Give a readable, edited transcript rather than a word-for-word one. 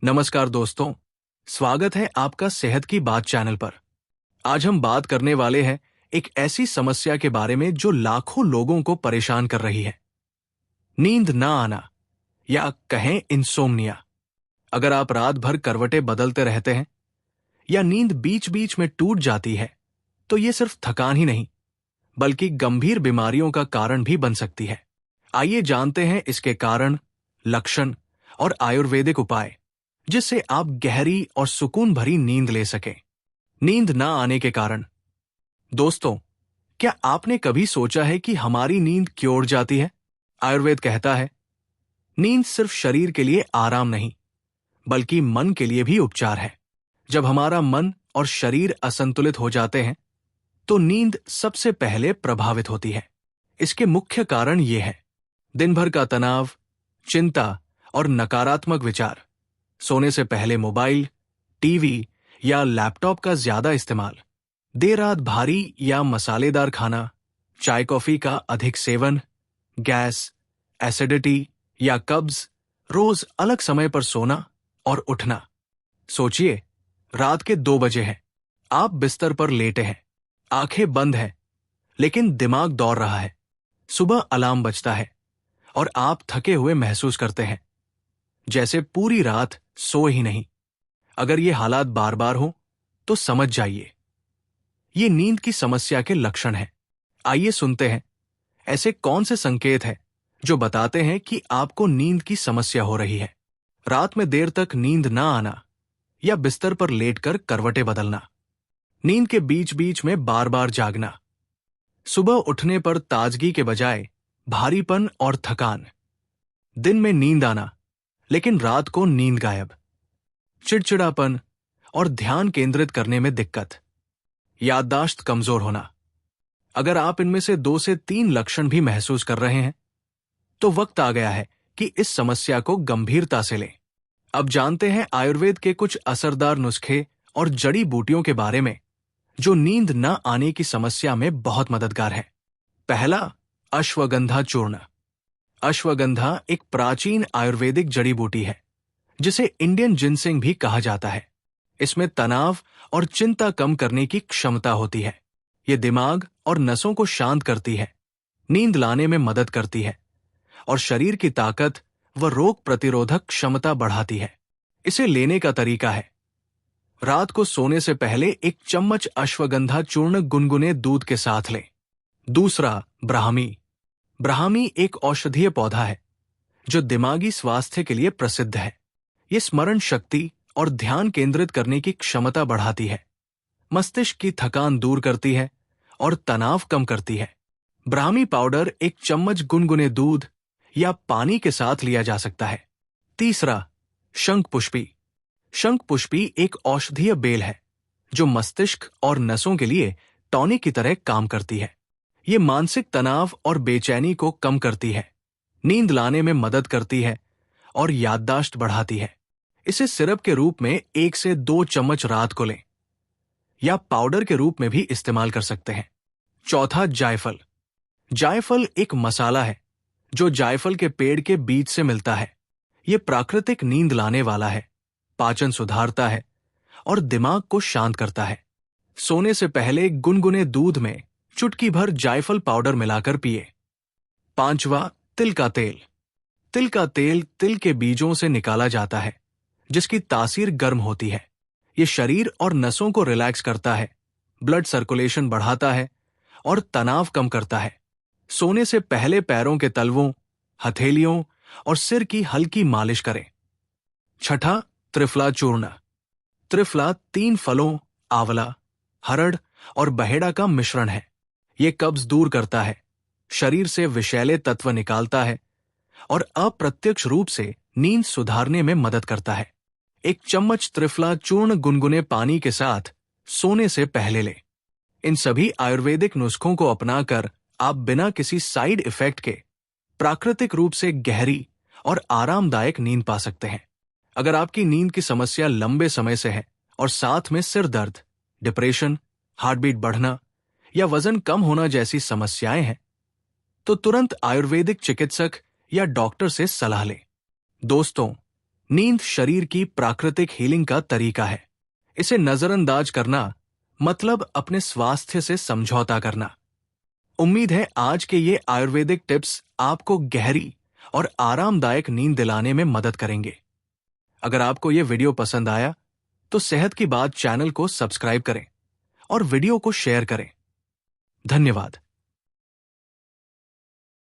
नमस्कार दोस्तों, स्वागत है आपका सेहत की बात चैनल पर। आज हम बात करने वाले हैं एक ऐसी समस्या के बारे में जो लाखों लोगों को परेशान कर रही है, नींद ना आना या कहें इंसोम्निया। अगर आप रात भर करवटें बदलते रहते हैं या नींद बीच बीच में टूट जाती है, तो ये सिर्फ थकान ही नहीं बल्कि गंभीर बीमारियों का कारण भी बन सकती है। आइए जानते हैं इसके कारण, लक्षण और आयुर्वेदिक उपाय, जिससे आप गहरी और सुकून भरी नींद ले सकें। नींद ना आने के कारण। दोस्तों, क्या आपने कभी सोचा है कि हमारी नींद क्यों उड़ जाती है? आयुर्वेद कहता है, नींद सिर्फ शरीर के लिए आराम नहीं बल्कि मन के लिए भी उपचार है। जब हमारा मन और शरीर असंतुलित हो जाते हैं तो नींद सबसे पहले प्रभावित होती है। इसके मुख्य कारण ये है: दिन भर का तनाव, चिंता और नकारात्मक विचार, सोने से पहले मोबाइल, टीवी या लैपटॉप का ज्यादा इस्तेमाल, देर रात भारी या मसालेदार खाना, चाय कॉफी का अधिक सेवन, गैस, एसिडिटी या कब्ज, रोज अलग समय पर सोना और उठना। सोचिए, रात के 2 बजे हैं, आप बिस्तर पर लेटे हैं, आंखें बंद हैं, लेकिन दिमाग दौड़ रहा है। सुबह अलार्म बजता है और आप थके हुए महसूस करते हैं, जैसे पूरी रात सोए ही नहीं। अगर ये हालात बार बार हो तो समझ जाइए, ये नींद की समस्या के लक्षण हैं। आइए सुनते हैं ऐसे कौन से संकेत हैं जो बताते हैं कि आपको नींद की समस्या हो रही है। रात में देर तक नींद ना आना या बिस्तर पर लेटकर करवटें बदलना, नींद के बीच बीच में बार बार जागना, सुबह उठने पर ताजगी के बजाय भारीपन और थकान, दिन में नींद आना लेकिन रात को नींद गायब, चिड़चिड़ापन और ध्यान केंद्रित करने में दिक्कत, याददाश्त कमजोर होना। अगर आप इनमें से 2 से 3 लक्षण भी महसूस कर रहे हैं तो वक्त आ गया है कि इस समस्या को गंभीरता से लें। अब जानते हैं आयुर्वेद के कुछ असरदार नुस्खे और जड़ी बूटियों के बारे में जो नींद न आने की समस्या में बहुत मददगार है। पहला, अश्वगंधा चूर्ण। अश्वगंधा एक प्राचीन आयुर्वेदिक जड़ी बूटी है जिसे इंडियन जिनसिंग भी कहा जाता है। इसमें तनाव और चिंता कम करने की क्षमता होती है। ये दिमाग और नसों को शांत करती है, नींद लाने में मदद करती है और शरीर की ताकत व रोग प्रतिरोधक क्षमता बढ़ाती है। इसे लेने का तरीका है: रात को सोने से पहले 1 चम्मच अश्वगंधा चूर्ण गुनगुने दूध के साथ लें। दूसरा, ब्राह्मी। ब्राह्मी एक औषधीय पौधा है जो दिमागी स्वास्थ्य के लिए प्रसिद्ध है। ये स्मरण शक्ति और ध्यान केंद्रित करने की क्षमता बढ़ाती है, मस्तिष्क की थकान दूर करती है और तनाव कम करती है। ब्राह्मी पाउडर 1 चम्मच गुनगुने दूध या पानी के साथ लिया जा सकता है। तीसरा, शंखपुष्पी। शंखपुष्पी एक औषधीय बेल है जो मस्तिष्क और नसों के लिए टॉनिक की तरह काम करती है। ये मानसिक तनाव और बेचैनी को कम करती है, नींद लाने में मदद करती है और याददाश्त बढ़ाती है। इसे सिरप के रूप में 1 से 2 चम्मच रात को लें या पाउडर के रूप में भी इस्तेमाल कर सकते हैं। चौथा, जायफल। जायफल एक मसाला है जो जायफल के पेड़ के बीज से मिलता है। यह प्राकृतिक नींद लाने वाला है, पाचन सुधारता है और दिमाग को शांत करता है। सोने से पहले गुनगुने दूध में चुटकी भर जायफल पाउडर मिलाकर पिए। पांचवा, तिल का तेल। तिल का तेल तिल के बीजों से निकाला जाता है जिसकी तासीर गर्म होती है। ये शरीर और नसों को रिलैक्स करता है, ब्लड सर्कुलेशन बढ़ाता है और तनाव कम करता है। सोने से पहले पैरों के तलवों, हथेलियों और सिर की हल्की मालिश करें। छठा, त्रिफला चूर्ण। त्रिफला 3 फलों, आंवला, हरड़ और बहेड़ा का मिश्रण है। ये कब्ज दूर करता है, शरीर से विषैले तत्व निकालता है और अप्रत्यक्ष रूप से नींद सुधारने में मदद करता है। 1 चम्मच त्रिफला चूर्ण गुनगुने पानी के साथ सोने से पहले लें। इन सभी आयुर्वेदिक नुस्खों को अपनाकर आप बिना किसी साइड इफेक्ट के प्राकृतिक रूप से गहरी और आरामदायक नींद पा सकते हैं। अगर आपकी नींद की समस्या लंबे समय से है और साथ में सिर दर्द, डिप्रेशन, हार्टबीट बढ़ना या वजन कम होना जैसी समस्याएं हैं, तो तुरंत आयुर्वेदिक चिकित्सक या डॉक्टर से सलाह लें। दोस्तों, नींद शरीर की प्राकृतिक हीलिंग का तरीका है। इसे नजरअंदाज करना मतलब अपने स्वास्थ्य से समझौता करना। उम्मीद है आज के ये आयुर्वेदिक टिप्स आपको गहरी और आरामदायक नींद दिलाने में मदद करेंगे। अगर आपको ये वीडियो पसंद आया तो सेहत की बात चैनल को सब्सक्राइब करें और वीडियो को शेयर करें। धन्यवाद।